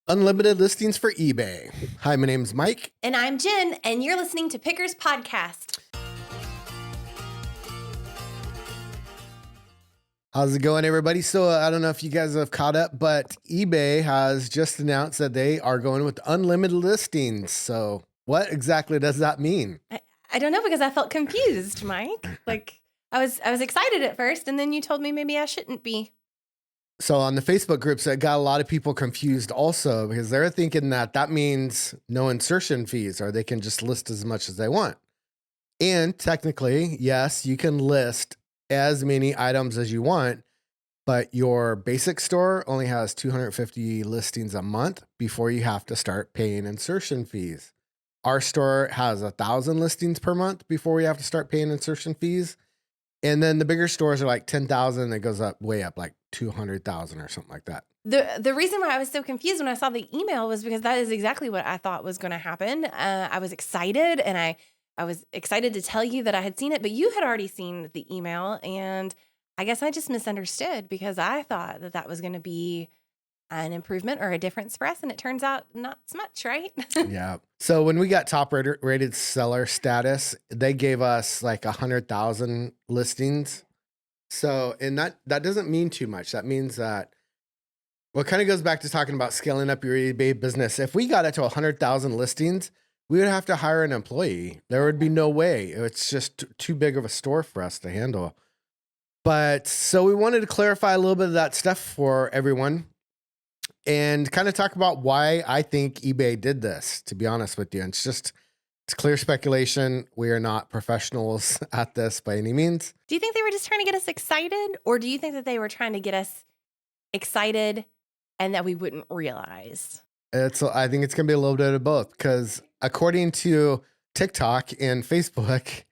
Unlimited listings for eBay. Hi, my name's Mike. And I'm Jen, and you're listening to Pickers Podcast. How's it going, everybody? So I don't know if you guys have caught up, but eBay has just announced that they are going with unlimited listings. So what exactly does that mean? I don't know, because I felt confused, Mike. I was excited at first, and then you told me maybe I shouldn't be. So on the Facebook groups, it got a lot of people confused also, because they're thinking that that means no insertion fees, or they can just list as much as they want. And technically, yes, you can list as many items as you want, but your basic store only has 250 listings a month before you have to start paying insertion fees. Our store has 1,000 listings per month before we have to start paying insertion fees. And then the bigger stores are like 10,000. It goes up way up like 200,000 or something like that. The reason why I was so confused when I saw the email was because that is exactly what I thought was going to happen. I was excited, and I was excited to tell you that I had seen it, but you had already seen the email, and I guess I just misunderstood, because I thought that that was going to be an improvement or a difference for us, and it turns out not so much, right? Yeah. So when we got top rated seller status, they gave us like 100,000 listings. So, and that doesn't mean too much. That means that, well, it kind of goes back to talking about scaling up your eBay business. If we got it to 100,000 listings, we would have to hire an employee. There would be no way. It's just too big of a store for us to handle. But so we wanted to clarify a little bit of that stuff for everyone and kind of talk about why I think eBay did this, to be honest with you. And it's clear speculation. We are not professionals at this by any means. Do you think they were just trying to get us excited, or do you think that they were trying to get us excited and that we wouldn't realize? I think it's going to be a little bit of both, because according to TikTok and Facebook,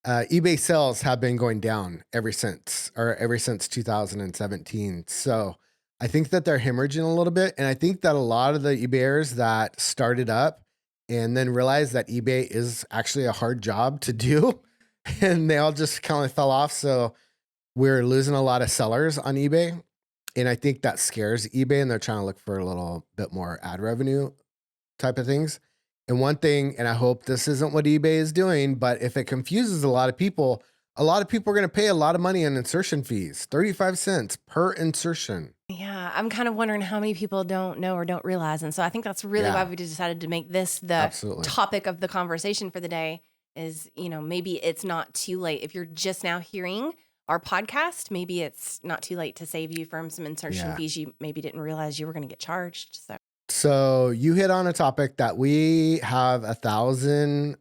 eBay sales have been going down ever since 2017. So I think that they're hemorrhaging a little bit. And I think that a lot of the eBayers that started up and then realized that eBay is actually a hard job to do, and they all just kind of fell off. So we're losing a lot of sellers on eBay. And I think that scares eBay, and they're trying to look for a little bit more ad revenue type of things. And one thing, and I hope this isn't what eBay is doing, but if it confuses a lot of people are going to pay a lot of money on insertion fees, 35 cents per insertion. Yeah, I'm kind of wondering how many people don't know or don't realize. And so I think that's really why we decided to make this the topic of the conversation for the day is, maybe it's not too late. If you're just now hearing our podcast, maybe it's not too late to save you from some insertion fees you maybe didn't realize you were going to get charged. So you hit on a topic that we have 1,000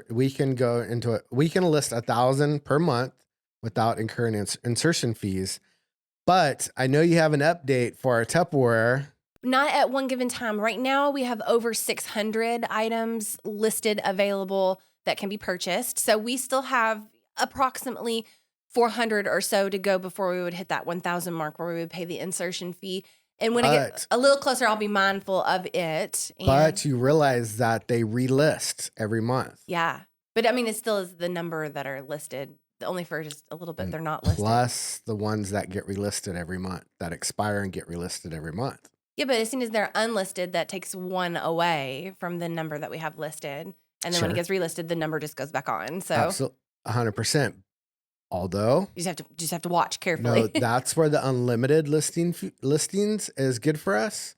we can list 1,000 per month without incurring insertion fees. But I know you have an update for our Tupperware. Not at one given time. Right now, we have over 600 items listed available that can be purchased. So we still have approximately 400 or so to go before we would hit that 1,000 mark where we would pay the insertion fee. And when I get a little closer, I'll be mindful of it. But you realize that they relist every month. Yeah. But I mean, it still is the number that are listed. Only for just a little bit, and they're not listed. Plus the ones that get relisted every month, that expire and get relisted every month. Yeah, but as soon as they're unlisted, that takes one away from the number that we have listed. And then when it gets relisted, the number just goes back on. So absolutely, 100%. Although you just have to watch carefully. No, that's where the unlimited listings is good for us.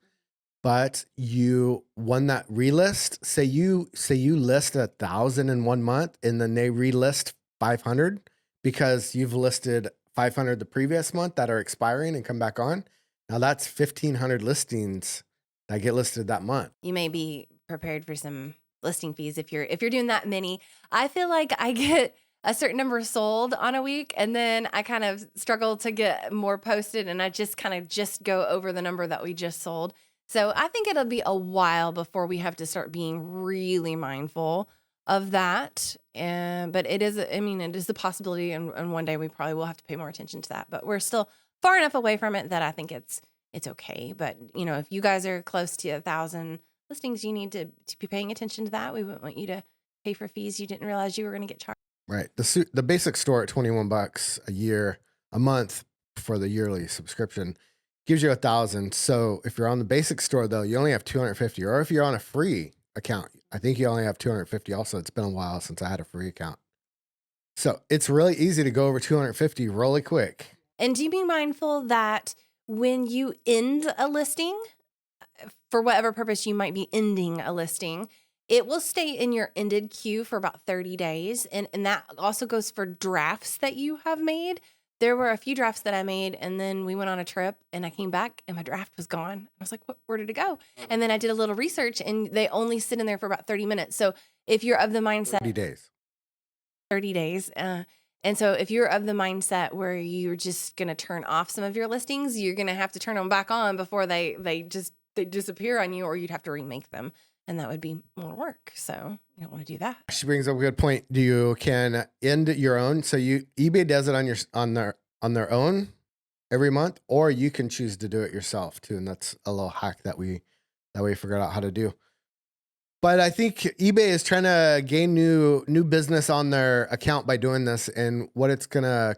But one that relist, say you list 1,000 in 1 month, and then they relist 500 because you've listed 500 the previous month that are expiring and come back on. Now that's 1,500 listings that get listed that month. You may be prepared for some listing fees if you're doing that many. I feel like I get a certain number sold on a week, and then I kind of struggle to get more posted, and I just kind of go over the number that we just sold. So I think it'll be a while before we have to start being really mindful of that. But it is a possibility, and one day we probably will have to pay more attention to that. But we're still far enough away from it that I think it's okay. But if you guys are close to 1,000 listings, you need to be paying attention to that. We wouldn't want you to pay for fees you didn't realize you were going to get charged. Right. The basic store at $21 a month for the yearly subscription gives you 1,000. So if you're on the basic store though, you only have 250. Or if you're on a free account, I think you only have 250 also. It's been a while since I had a free account. So it's really easy to go over 250 really quick. And do be mindful that when you end a listing, for whatever purpose you might be ending a listing, it will stay in your ended queue for about 30 days. And that also goes for drafts that you have made. There were a few drafts that I made, and then we went on a trip and I came back and my draft was gone. I was like, where did it go? And then I did a little research and they only sit in there for about 30 minutes. So if you're of the mindset 30 days. 30 days. And so if you're of the mindset where you're just going to turn off some of your listings, you're going to have to turn them back on before they disappear on you, or you'd have to remake them. And that would be more work. So you don't want to do that. She brings up a good point. You can end your own. So eBay does it on their own every month, or you can choose to do it yourself too. And that's a little hack that we figured out how to do. But I think eBay is trying to gain new business on their account by doing this, and it's gonna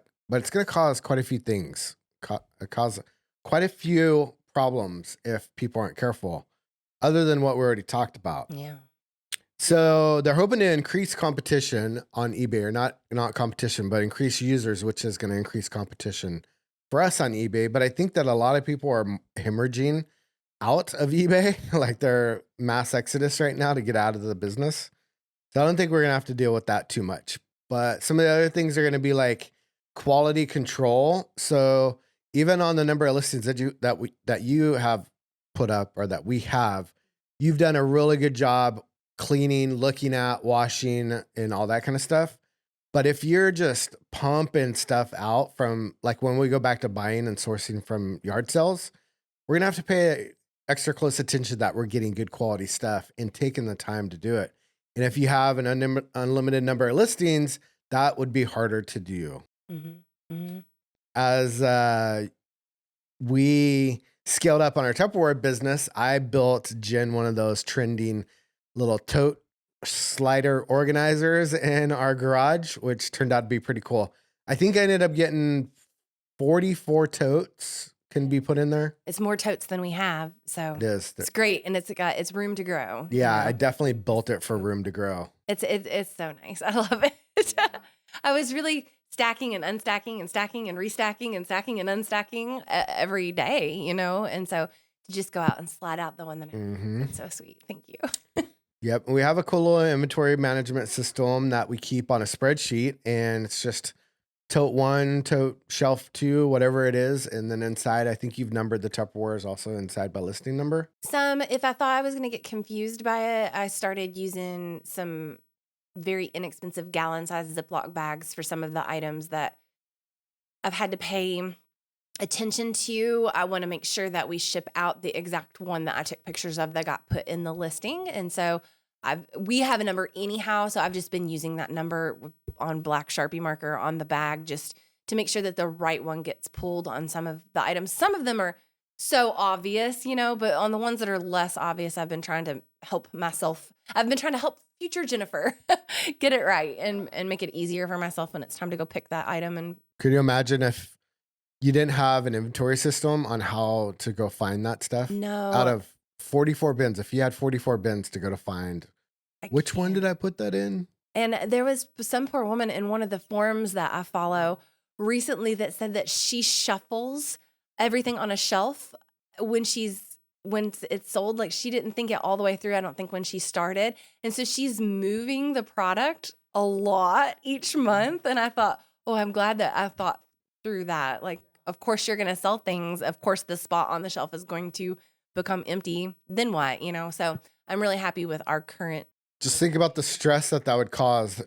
cause quite a few things, cause quite a few problems if people aren't careful, other than what we already talked about. Yeah. So they're hoping to increase competition on eBay, or not competition, but increase users, which is going to increase competition for us on eBay. But I think that a lot of people are hemorrhaging out of eBay, like they're mass exodus right now to get out of the business. So I don't think we're gonna have to deal with that too much. But some of the other things are gonna be like quality control. So even on the number of listings that you have put up, or that we have, you've done a really good job cleaning, looking at, washing, and all that kind of stuff. But if you're just pumping stuff out from, like, when we go back to buying and sourcing from yard sales, we're gonna have to pay extra close attention that we're getting good quality stuff and taking the time to do it. And if you have an unlimited number of listings, that would be harder to do. Mm-hmm. Mm-hmm. As we scaled up on our Tupperware business, I built Jen one of those trending little tote slider organizers in our garage, which turned out to be pretty cool. I think I ended up getting 44 totes can be put in there. It's more totes than we have, so It is. it's great, and it's room to grow. Yeah, I definitely built it for room to grow. It's so nice. I love it. I was really stacking and unstacking and stacking and restacking and stacking and unstacking every day, and so to just go out and slide out the one that it's so sweet. Thank you. Yep, we have a cool little inventory management system that we keep on a spreadsheet, and it's just tote 1, tote shelf 2, whatever it is. And then inside, I think you've numbered the Tupperwares also inside by listing number. If I thought I was going to get confused by it, I started using some very inexpensive gallon-sized Ziploc bags for some of the items that I've had to pay attention to. I want to make sure that we ship out the exact one that I took pictures of that got put in the listing. And so we have a number anyhow, so I've just been using that number on black Sharpie marker on the bag just to make sure that the right one gets pulled on some of the items. Some of them are so obvious, but on the ones that are less obvious, I've been trying to help myself. I've been trying to help future Jennifer get it right and make it easier for myself when it's time to go pick that item. And could you imagine if you didn't have an inventory system on how to go find that stuff? No. Out of 44 bins, if you had 44 bins to go to find, which one did I put that in? And there was some poor woman in one of the forums that I follow recently that said that she shuffles everything on a shelf when it's sold. Like, she didn't think it all the way through, I don't think, when she started. And so she's moving the product a lot each month. And I thought, oh, I'm glad that I thought through that. Like, of course you're going to sell things. Of course the spot on the shelf is going to become empty. Then what, So I'm really happy with our current. Just think about the stress that would cause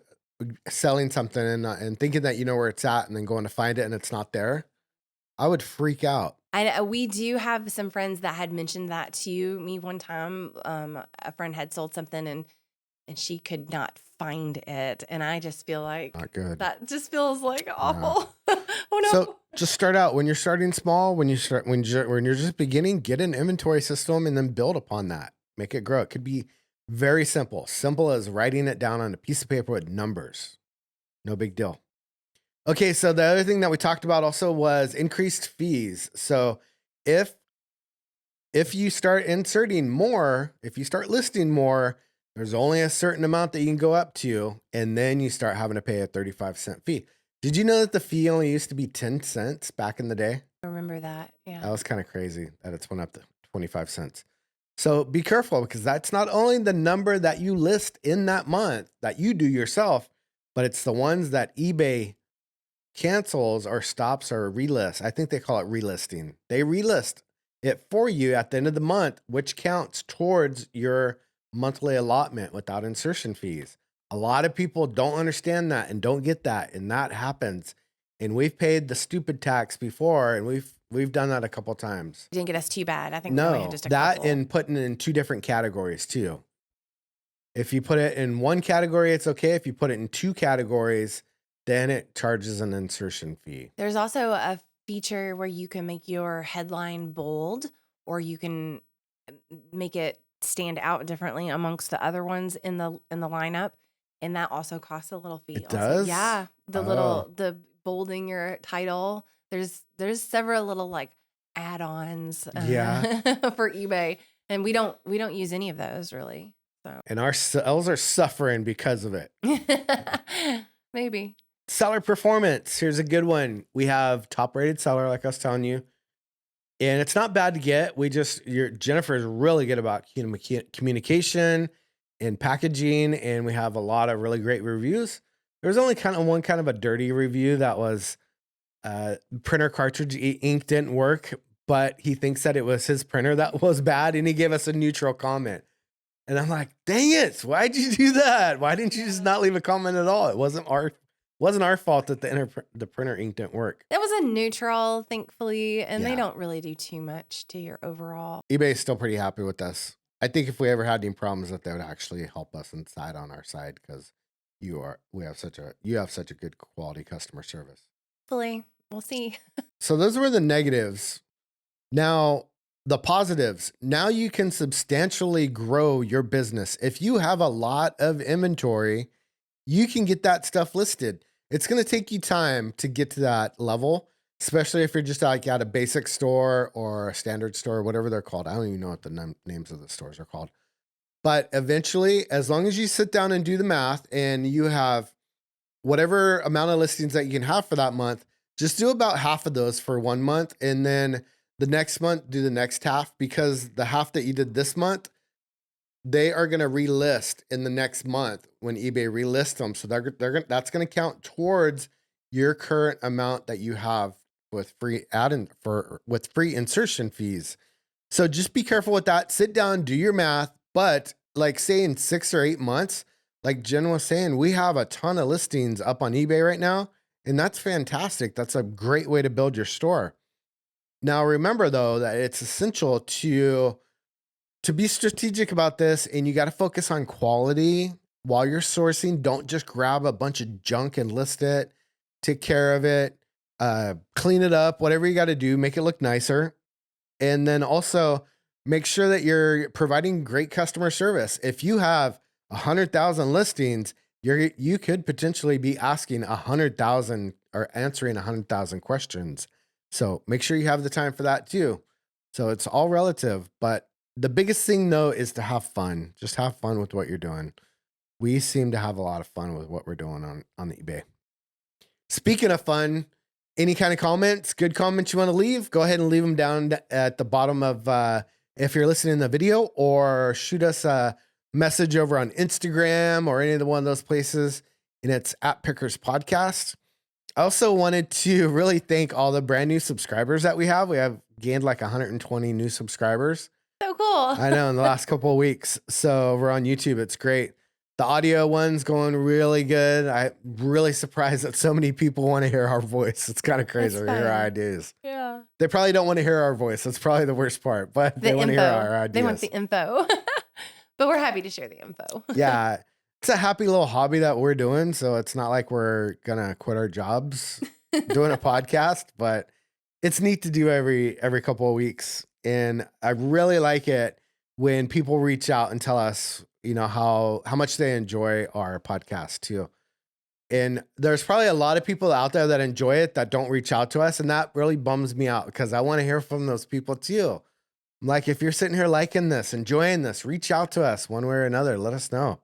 selling something and thinking that you know where it's at and then going to find it and it's not there. I would freak out. We do have some friends that had mentioned that to me one time. A friend had sold something and she could not find it. And I just feel like not good. That just feels like awful. No. Oh no. So just start out when you're starting small, when you're just beginning, get an inventory system and then build upon that. Make it grow. It could be very simple. Simple as writing it down on a piece of paper with numbers. No big deal. Okay, so the other thing that we talked about also was increased fees. So if you start inserting more, if you start listing more, there's only a certain amount that you can go up to, and then you start having to pay a 35-cent fee. Did you know that the fee only used to be 10 cents back in the day? I remember that. That Yeah. was kind of crazy that it's went up to 25 cents. So be careful, because that's not only the number that you list in that month that you do yourself, but it's the ones that eBay cancels or stops or relists. I think they call it relisting. They relist it for you at the end of the month, which counts towards your monthly allotment without insertion fees. A lot of people don't understand that and don't get that, and that happens. And we've paid the stupid tax before, and we've done that a couple times. Didn't get us too bad. I think we only had No, just a that couple. and putting it in 2 different categories too. If you put it in one category, it's okay. If you put it in 2 categories, then it charges an insertion fee. There's also a feature where you can make your headline bold, or you can make it stand out differently amongst the other ones in the lineup, and that also costs a little fee It also. does? Yeah, Oh, the bolding your title. There's several little like add-ons yeah. for eBay, and we don't use any of those really. So And our sales are suffering because of it. maybe. Seller performance. Here's a good one. We have top rated seller, like I was telling you. And it's not bad to get. Jennifer is really good about communication and packaging, and we have a lot of really great reviews. There was only one kind of a dirty review that was printer cartridge ink didn't work, but he thinks that it was his printer that was bad, and he gave us a neutral comment. And I'm like, dang it, why'd you do that? Why didn't you just not leave a comment at all? It wasn't our fault that the printer ink didn't work. It was a neutral, thankfully, and they Yeah. don't really do too much to your overall. eBay is still pretty happy with us. I think if we ever had any problems, that they would actually help us inside on our side, because you have such a good quality customer service. Hopefully, we'll see. So those were the negatives. Now, the positives. Now you can substantially grow your business. If you have a lot of inventory, you can get that stuff listed. It's going to take you time to get to that level, especially if you're just like at a basic store or a standard store, whatever they're called. I don't even know what the names of the stores are called. But eventually, as long as you sit down and do the math and you have whatever amount of listings that you can have for that month, just do about half of those for 1 month. And then the next month, do the next half, because the half that you did this month, they are going to relist in the next month when eBay relists them. So that's going to count towards your current amount that you have with free with free insertion fees. So just be careful with that. Sit down, do your math. But like, say in 6 or 8 months, like Jen was saying, we have a ton of listings up on eBay right now, and that's fantastic. That's a great way to build your store. Now, remember though, that it's essential to be strategic about this, and you got to focus on quality while you're sourcing. Don't just grab a bunch of junk and list it. Take care of it, clean it up, whatever you got to do, make it look nicer. And then also make sure that you're providing great customer service. If you have 100,000 listings, you could potentially be asking 100,000 or answering 100,000 questions. So make sure you have the time for that too. So it's all relative, but the biggest thing though is to have fun. Just have fun with what you're doing. We seem to have a lot of fun with what we're doing on eBay. Speaking of fun, any kind of comments, good comments you want to leave, go ahead and leave them down at the bottom of, if you're listening to the video, or shoot us a message over on Instagram or any of one of those places. And it's @Pickers Podcast. I also wanted to really thank all the brand new subscribers that we have. We have gained like 120 new subscribers. So cool. I know, in the last couple of weeks. So over on YouTube, it's great. The audio one's going really good. I'm really surprised that so many people want to hear our voice. It's kind of crazy to hear our ideas. Yeah. They probably don't want to hear our voice. That's probably the worst part, but they want to hear our ideas. They want the info. But we're happy to share the info. Yeah. It's a happy little hobby that we're doing. So it's not like we're going to quit our jobs doing a podcast, but it's neat to do every couple of weeks. And I really like it when people reach out and tell us, how much they enjoy our podcast too. And there's probably a lot of people out there that enjoy it that don't reach out to us. And that really bums me out because I want to hear from those people too. Like, if you're sitting here liking this, enjoying this, reach out to us one way or another. Let us know.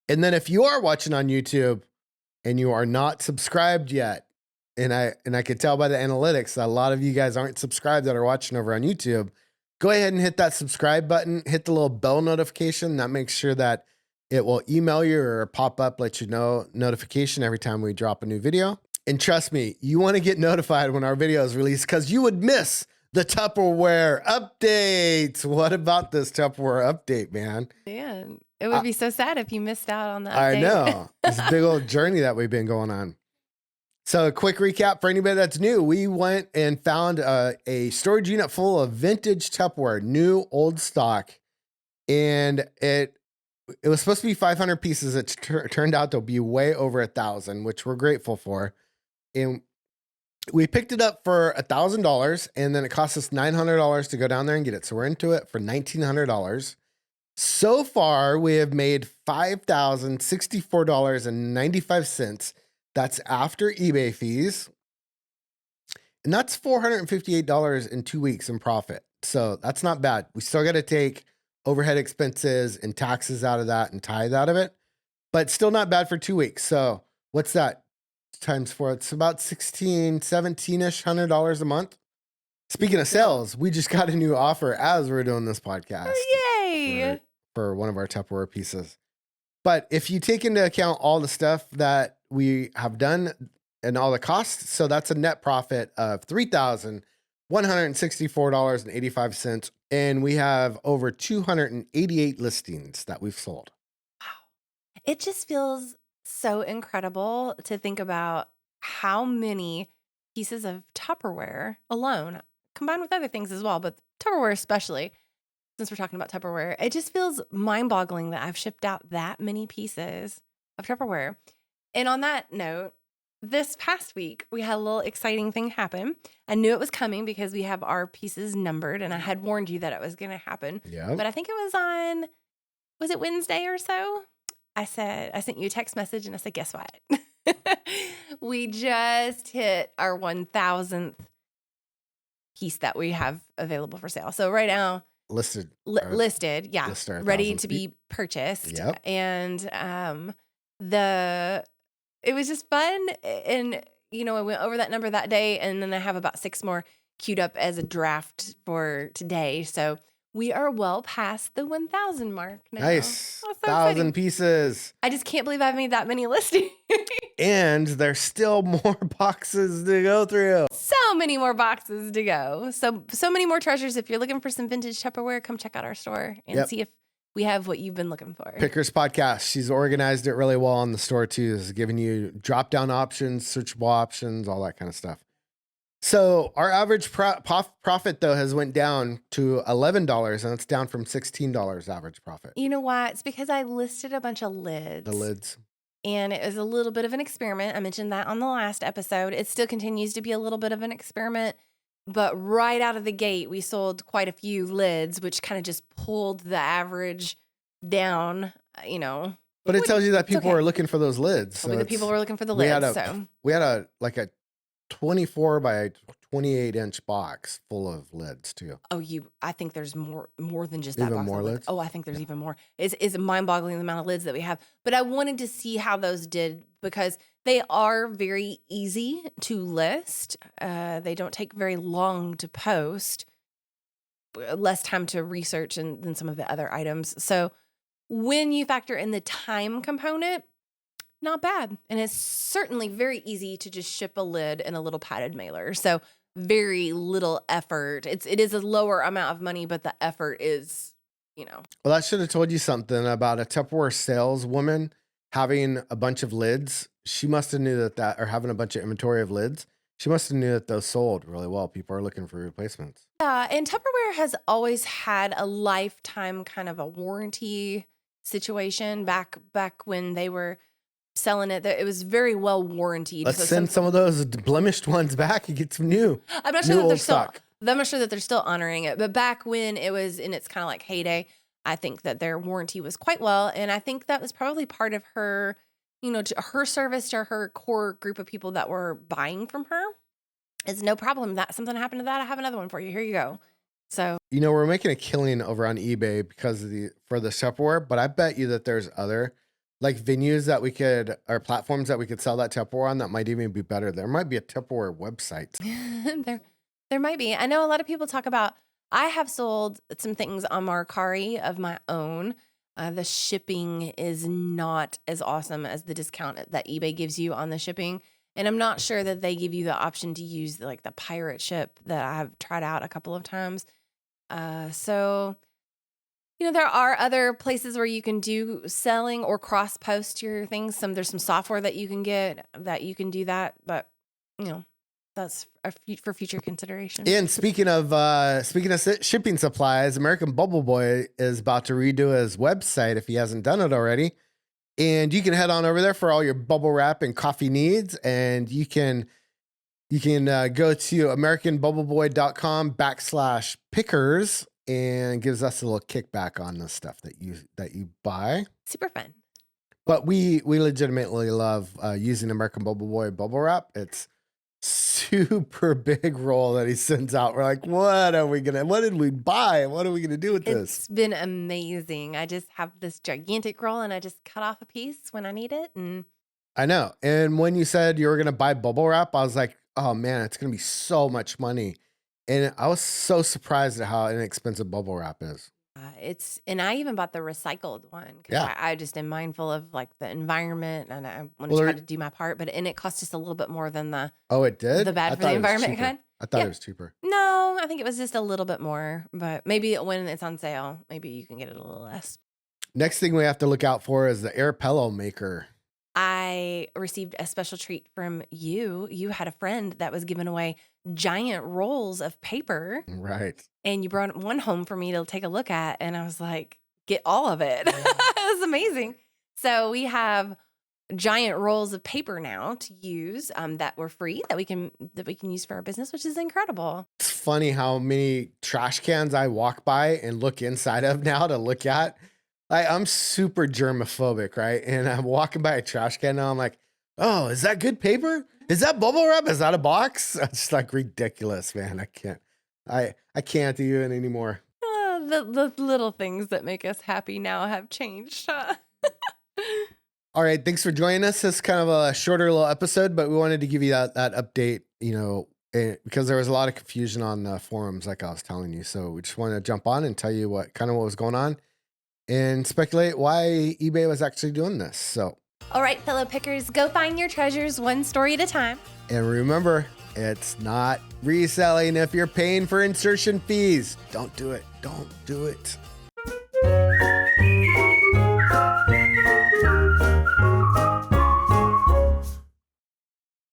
And then if you are watching on YouTube and you are not subscribed yet, and I could tell by the analytics that a lot of you guys aren't subscribed that are watching over on YouTube, go ahead and hit that subscribe button, hit the little bell notification. That makes sure that it will email you or pop up, let you know notification every time we drop a new video. And trust me, you want to get notified when our video is released because you would miss the Tupperware update. What about this Tupperware update, man? Man, it would be so sad if you missed out on the update. I know. It's a big old journey that we've been going on. So a quick recap for anybody that's new. We went and found a storage unit full of vintage Tupperware, new, old stock. And it was supposed to be 500 pieces. It turned out to be way over 1,000, which we're grateful for. And we picked it up for $1,000, and then it cost us $900 to go down there and get it. So we're into it for $1,900. So far, we have made $5,064.95. That's after eBay fees. And that's $458 in 2 weeks in profit. So that's not bad. We still got to take overhead expenses and taxes out of that and tithe out of it, but still not bad for 2 weeks. So what's that times 4? It's about $17-ish $100 a month. Speaking of sales, we just got a new offer as we're doing this podcast. Yay! For one of our Tupperware pieces. But if you take into account all the stuff that we have done and all the costs, so that's a net profit of $3,164.85. And we have over 288 listings that we've sold. Wow. It just feels so incredible to think about how many pieces of Tupperware alone, combined with other things as well, but Tupperware especially, since we're talking about Tupperware, it just feels mind-boggling that I've shipped out that many pieces of Tupperware. And on that note, this past week, we had a little exciting thing happen. I knew it was coming because we have our pieces numbered, and I had warned you that it was going to happen. Yeah. But I think it was it Wednesday or so? I sent you a text message, and I said, guess what? We just hit our 1,000th piece that we have available for sale. So right now, listed, yeah, ready to be purchased. Yep. And it was just fun, and I went over that number that day, and then I have about 6 more queued up as a draft for today. So we are well past the 1,000 mark now. Nice. Oh, so 1,000 exciting. Pieces. I just can't believe I've made that many listings. And there's still more boxes to go through. So many more boxes to go. So many more treasures. If you're looking for some vintage Tupperware, come check out our store and see if we have what you've been looking for. Pickers Podcast. She's organized it really well on the store too. Is giving you drop-down options, searchable options, all that kind of stuff. So our average profit though has went down to $11, and it's down from $16 average profit. You know what? It's because I listed a bunch of lids. The lids. And it was a little bit of an experiment. I mentioned that on the last episode. It still continues to be a little bit of an experiment. But right out of the gate, we sold quite a few lids, which kind of just pulled the average down, But it tells you that people are looking for those lids. So the people were looking for the lids. We had a 24 by 28 inch box full of lids too. Oh, I think there's more than just that even box. More lids? Oh, I think there's even more. It's mind-boggling the amount of lids that we have. But I wanted to see how those did because they are very easy to list. They don't take very long to post, less time to research than some of the other items. So when you factor in the time component, not bad. And it's certainly very easy to just ship a lid in a little padded mailer. So very little effort. It is a lower amount of money, but the effort is, Well, that should have told you something about a Tupperware saleswoman having a bunch of lids. She must have knew that or having a bunch of inventory of lids. She must have knew that those sold really well. People are looking for replacements. Yeah, and Tupperware has always had a lifetime kind of a warranty situation back when they were selling it. It was very well warranted. Let's send some of those blemished ones back and get some new. I'm not sure that they're still honoring it. But back when it was in its kind of like heyday, I think that their warranty was quite well. And I think that was probably part of her, to her service, to her core group of people that were buying from her, it's no problem. That something happened to that, I have another one for you. Here you go. So We're making a killing over on eBay because of for the Tupperware, but I bet you that there's other like venues that we could or platforms that we could sell that Tupperware on that might even be better. There might be a Tupperware website. there might be. I know a lot of people talk about. I have sold some things on Mercari of my own. The shipping is not as awesome as the discount that eBay gives you on the shipping. And I'm not sure that they give you the option to use like the pirate ship that I've tried out a couple of times. So, there are other places where you can do selling or cross post your things. There's some software that you can get that you can do that, but that's for future consideration. And speaking of shipping supplies, American Bubble Boy is about to redo his website if he hasn't done it already. And you can head on over there for all your bubble wrap and coffee needs. And you can go to americanbubbleboy.com/pickers and gives us a little kickback on the stuff that you buy. Super fun. But we legitimately love using American Bubble Boy bubble wrap. It's super big roll that he sends out. We're like, what did we buy? What are we gonna do with this? It's been amazing. I just have this gigantic roll and I just cut off a piece when I need it. And I know. And when you said you were gonna buy bubble wrap, I was like, oh man, it's gonna be so much money. And I was so surprised at how inexpensive bubble wrap is. and I even bought the recycled one because Yeah. I just am mindful of like the environment and I want to Well, try to do my part. And it cost just a little bit more than the it did? bad I for thought the it was environment cheaper. kind. I thought Yeah. it was cheaper. No, I think it was just a little bit more, but maybe when it's on sale, maybe you can get it a little less. Next thing we have to look out for is the air pillow maker. I received a special treat from you. You had a friend that was giving away giant rolls of paper, Right. and you brought one home for me to take a look at, and I was like, get all of it. It was amazing. So we have giant rolls of paper now to use that were free that we can use for our business, which is incredible. It's funny how many trash cans I walk by and look inside of now to look at. I'm super germophobic, right? And I'm walking by a trash can now. I'm like, oh, is that good paper? Is that bubble wrap? Is that a box? It's like ridiculous, man. I can't even anymore. The little things that make us happy now have changed. All right. Thanks for joining us. It's kind of a shorter little episode, but we wanted to give you that update, because there was a lot of confusion on the forums, like I was telling you. So we just wanted to jump on and tell you what was going on and speculate why eBay was actually doing this. So, all right, fellow pickers, go find your treasures one story at a time. and remember, it's not reselling if you're paying for insertion fees. Don't do it. Don't do it.